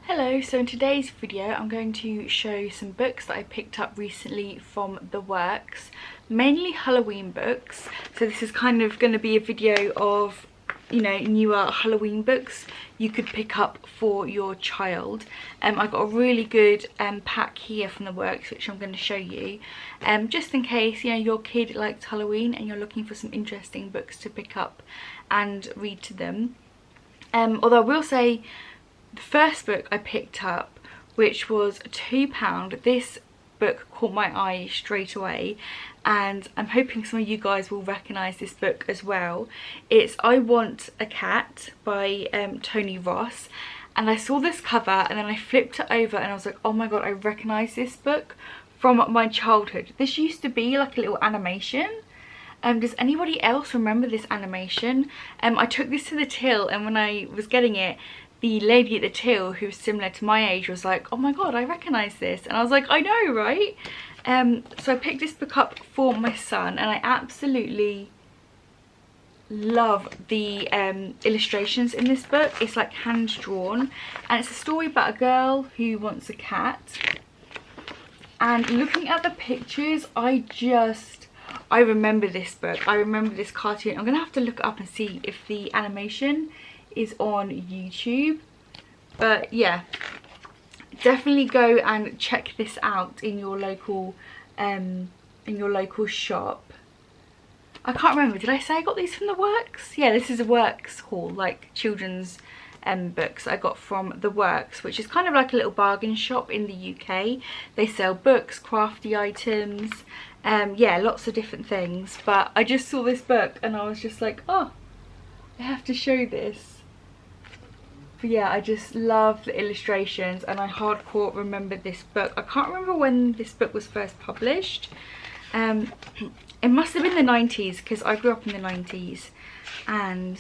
Hello, so in today's video I'm going to show some books that I picked up recently from the works, mainly Halloween books. So this is kind of going to be a video of, you know, newer Halloween books you could pick up for your child. I got a really good pack here from the works which I'm going to show you, just in case, you know, your kid likes Halloween and you're looking for some interesting books to pick up and read to them. Although I will say, the first book I picked up, which was £2, this book caught my eye straight away, and I'm hoping some of you guys will recognise this book as well. It's I Want a Cat by Tony Ross, and I saw this cover and then I flipped it over and I was like, oh my god, I recognise this book from my childhood. This used to be like a little animation. Does anybody else remember this animation? I took this to the till, and when I was getting it, the lady at the till, who was similar to my age, was like, oh my god, I recognise this. And I was like, I know, right? So I picked this book up for my son, and I absolutely love the illustrations in this book. It's like hand drawn, and it's a story about a girl who wants a cat. And looking at the pictures, I remember this book. I remember this cartoon. I'm gonna have to look it up and see if the animation is on YouTube, but yeah, definitely go and check this out in your local shop. I can't remember, did I say I got these from the works? Yeah, this is a works haul, like children's books I got from the works, which is kind of like a little bargain shop in the UK. They sell books, crafty items, yeah, lots of different things. But I just saw this book and I was just like, oh, I have to show this. But yeah, I just love the illustrations, and I hardcore remember this book. I can't remember when this book was first published. It must have been the 90s, because I grew up in the 90s. And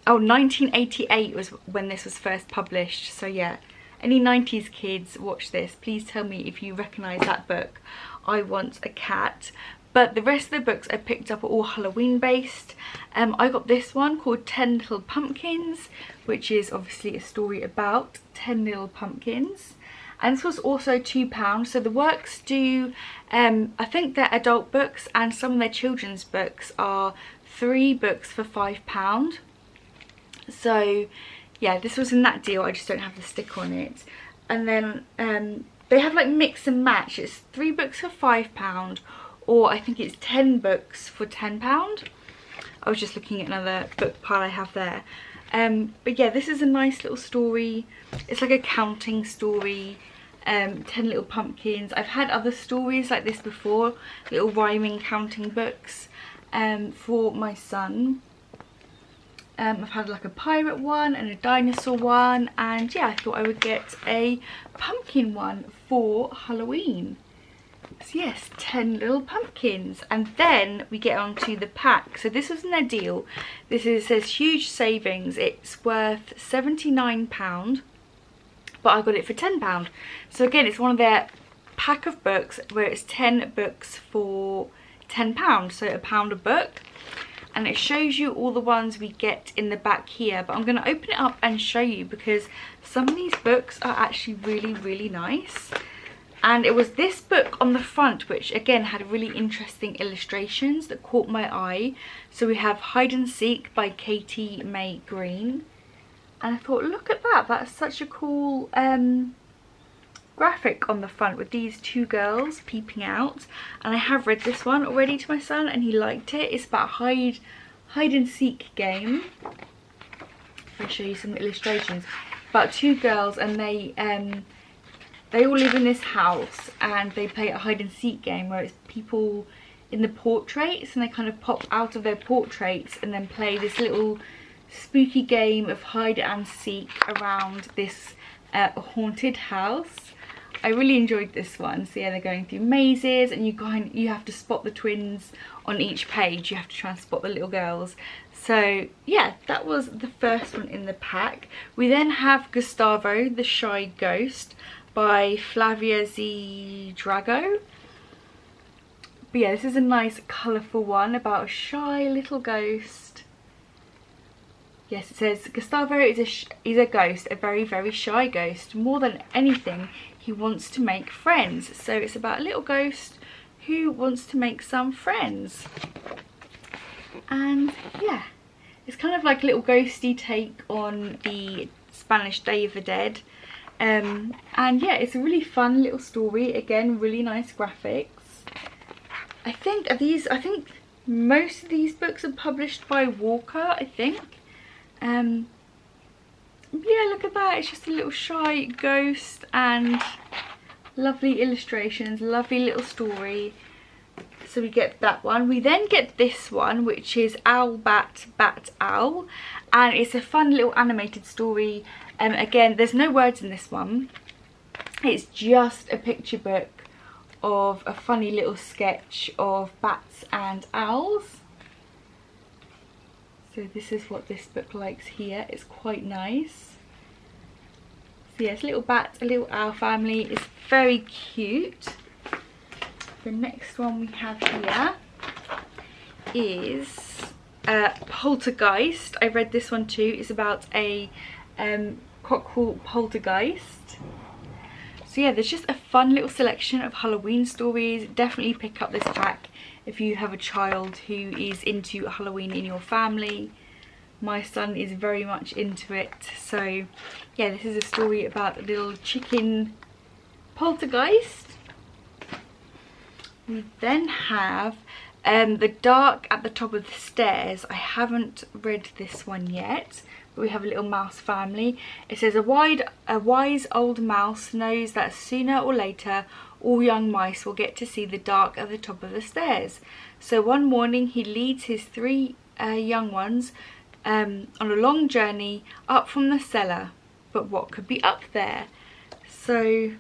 oh, 1988 was when this was first published. So yeah, any 90s kids watch this, please tell me if you recognise that book, I Want a Cat. But the rest of the books I picked up are all Halloween based. I got this one called 10 Little Pumpkins, which is obviously a story about 10 little pumpkins. And this was also £2. So the works do, I think their adult books and some of their children's books are 3 books for £5. So yeah, this was in that deal. I just don't have the stick on it. And then they have like mix and match. It's 3 books for £5, or I think it's 10 books for £10. I was just looking at another book pile I have there. But yeah, this is a nice little story. It's like a counting story. 10 Little Pumpkins. I've had other stories like this before, little rhyming counting books for my son. I've had like a pirate one and a dinosaur one, and yeah, I thought I would get a pumpkin one for Halloween. So yes, 10 Little Pumpkins. And then we get on to the pack. So this was in their deal. Says huge savings. It's worth £79, but I got it for £10. So again, it's one of their pack of books where it's 10 books for £10, so £1 a book. And it shows you all the ones we get in the back here, but I'm going to open it up and show you because some of these books are actually really, really nice. And it was this book on the front which again had really interesting illustrations that caught my eye. So we have Hide and Seek by Katie May Green, and I thought, look at that, that's such a cool graphic on the front with these 2 girls peeping out. And I have read this one already to my son and he liked it. It's about hide and seek game. I'll show you some illustrations. About 2 girls, and they all live in this house and they play a hide and seek game where it's people in the portraits, and they kind of pop out of their portraits and then play this little spooky game of hide and seek around this haunted house. I really enjoyed this one. So yeah, they're going through mazes, and you have to spot the twins on each page. You have to try and spot the little girls. So yeah, that was the first one in the pack. We then have Gustavo the Shy Ghost by Flavia Z. Drago. But yeah, this is a nice colourful one about a shy little ghost Yes, it says Gustavo is a ghost, a very, very shy ghost. More than anything, he wants to make friends. So it's about a little ghost who wants to make some friends. And yeah, it's kind of like a little ghosty take on the Spanish Day of the Dead. And yeah, it's a really fun little story. Again, really nice graphics. I think most of these books are published by Walker, I think. Yeah, look at that. It's just a little shy ghost and lovely illustrations, lovely little story. So we get that one. We then get this one, which is Owl, Bat, Bat, Owl. And it's a fun little animated story. Again, there's no words in this one. It's just a picture book of a funny little sketch of bats and owls. So this is what this book likes here. It's quite nice. So yes, a little bat, a little owl family. It's very cute. The next one we have here is Poltergeist. I read this one too. It's about a cockerel poltergeist. So yeah, there's just a fun little selection of Halloween stories. Definitely pick up this pack if you have a child who is into Halloween in your family. My son is very much into it. So yeah, this is a story about a little chicken poltergeist. We then have The Dark at the Top of the Stairs. I haven't read this one yet. But we have a little mouse family. It says a wise old mouse knows that sooner or later all young mice will get to see the dark at the top of the stairs. So one morning he leads his 3 young ones on a long journey up from the cellar. But what could be up there? So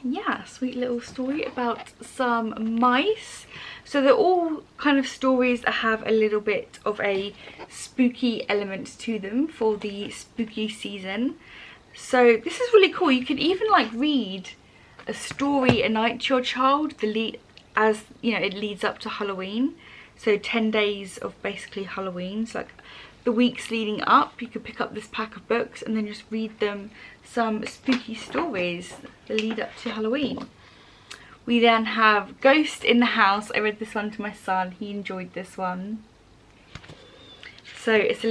yeah, sweet little story about some mice. So they're all kind of stories that have a little bit of a spooky element to them for the spooky season. So this is really cool. You can even like read a story a night to your child, as you know, it leads up to Halloween. So 10 days of basically Halloween. So like the weeks leading up, you could pick up this pack of books and then just read them some spooky stories that lead up to Halloween. We then have Ghost in the House. I read this one to my son. He enjoyed this one. So it's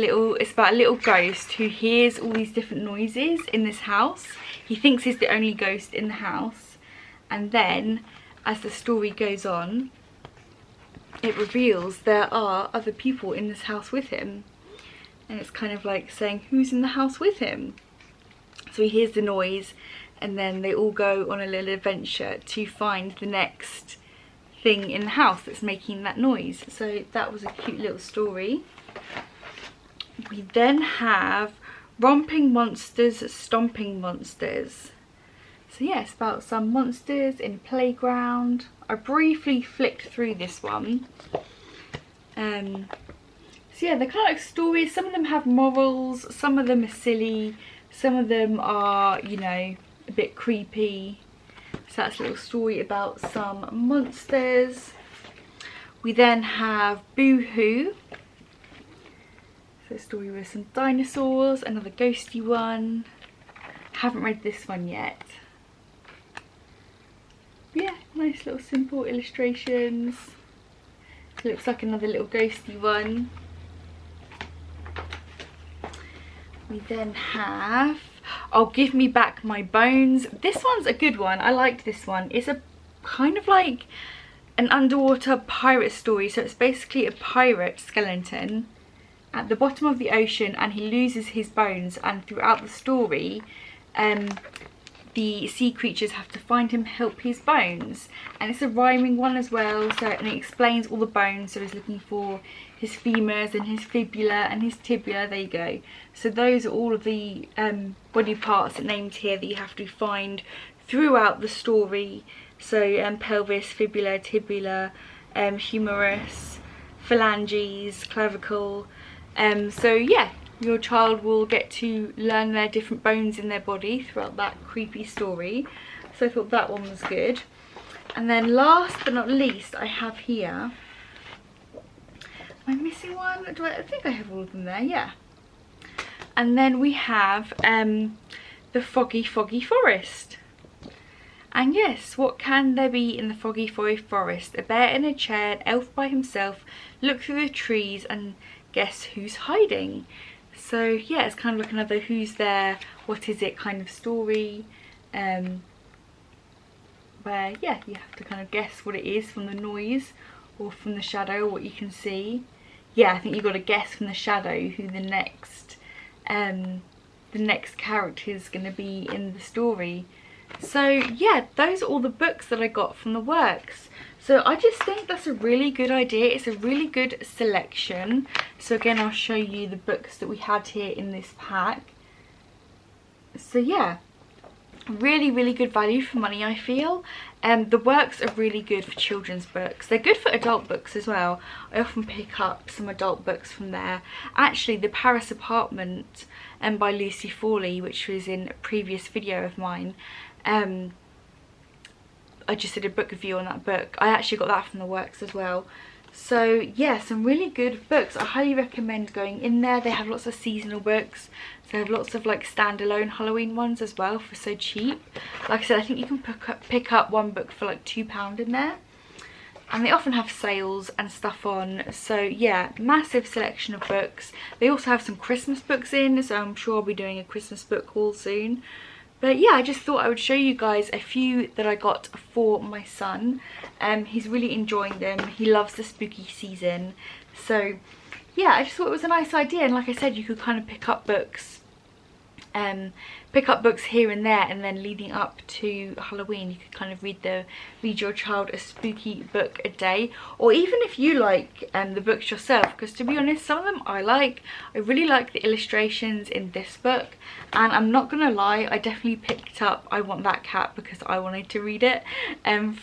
about a little ghost who hears all these different noises in this house. He thinks he's the only ghost in the house. And then, as the story goes on, it reveals there are other people in this house with him. And it's kind of like saying, who's in the house with him? So he hears the noise, and then they all go on a little adventure to find the next thing in the house that's making that noise. So that was a cute little story. We then have Romping Monsters, Stomping Monsters. So yeah, it's about some monsters in a playground. I briefly flicked through this one. So yeah, they're kind of like stories. Some of them have morals, some of them are silly, some of them are, you know, a bit creepy. So that's a little story about some monsters. We then have Boo Hoo. So a story with some dinosaurs, another ghosty one. Haven't read this one yet. But yeah, nice little simple illustrations. It looks like another little ghosty one. We then have Oh, Give Me Back My Bones. This one's a good one. I liked this one. It's a kind of like an underwater pirate story. So it's basically a pirate skeleton at the bottom of the ocean, and he loses his bones, and throughout the story the sea creatures have to find him, help his bones. And it's a rhyming one as well, so, and it explains all the bones. So he's looking for his femurs and his fibula and his tibia. There you go. So those are all of the body parts named here that you have to find throughout the story. So pelvis, fibula, tibia, humerus, phalanges, clavicle. So yeah, your child will get to learn their different bones in their body throughout that creepy story. So I thought that one was good. And then last but not least, I have here I missing one? I think I have all of them there, yeah. And then we have the Foggy Forest. And yes, what can there be in the Foggy Forest? A bear in a chair, an elf by himself, look through the trees and guess who's hiding. So yeah, it's kind of like another who's there, what is it kind of story, where yeah, you have to kind of guess what it is from the noise or from the shadow, what you can see. Yeah, I think you've got to guess from the shadow who the next character is going to be in the story. So yeah, those are all the books that I got from the works. So I just think that's a really good idea. It's a really good selection. So again, I'll show you the books that we had here in this pack. So yeah, really good value for money, I feel. The works are really good for children's books. They're good for adult books as well. I often pick up some adult books from there. Actually, The Paris Apartment by Lucy Fawley, which was in a previous video of mine, I just did a book review on that book. I actually got that from the works as well. So yeah, some really good books. I highly recommend going in there. They have lots of seasonal books. So they have lots of like standalone Halloween ones as well for so cheap. Like I said, I think you can pick up one book for like £2 in there. And they often have sales and stuff on. So yeah, massive selection of books. They also have some Christmas books in, so I'm sure I'll be doing a Christmas book haul soon. But yeah, I just thought I would show you guys a few that I got for my son. He's really enjoying them. He loves the spooky season. So yeah, I just thought it was a nice idea. And like I said, you could kind of pick up books here and there, and then leading up to Halloween you could kind of read your child a spooky book a day. Or even if you like the books yourself, because to be honest, some of them I really like the illustrations in this book. And I'm not gonna lie, I definitely picked up I Want That Cat because I wanted to read it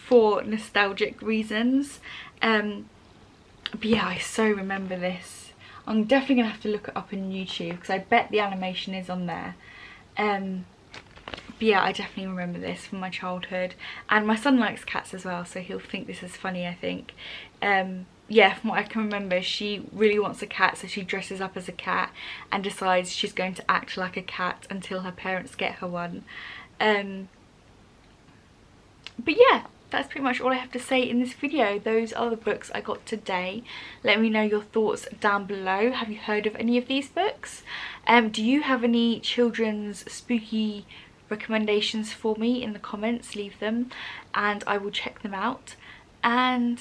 for nostalgic reasons. But yeah, I so remember this. I'm definitely going to have to look it up on YouTube because I bet the animation is on there. But yeah, I definitely remember this from my childhood. And my son likes cats as well, so he'll think this is funny, I think. Yeah, from what I can remember, she really wants a cat, so she dresses up as a cat and decides she's going to act like a cat until her parents get her one. But yeah, that's pretty much all I have to say in this video. Those are the books I got today. Let me know your thoughts down below. Have you heard of any of these books? Do you have any children's spooky recommendations for me in the comments? Leave them and I will check them out. And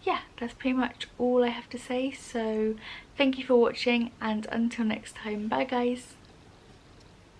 yeah, that's pretty much all I have to say. So thank you for watching, and until next time, bye guys.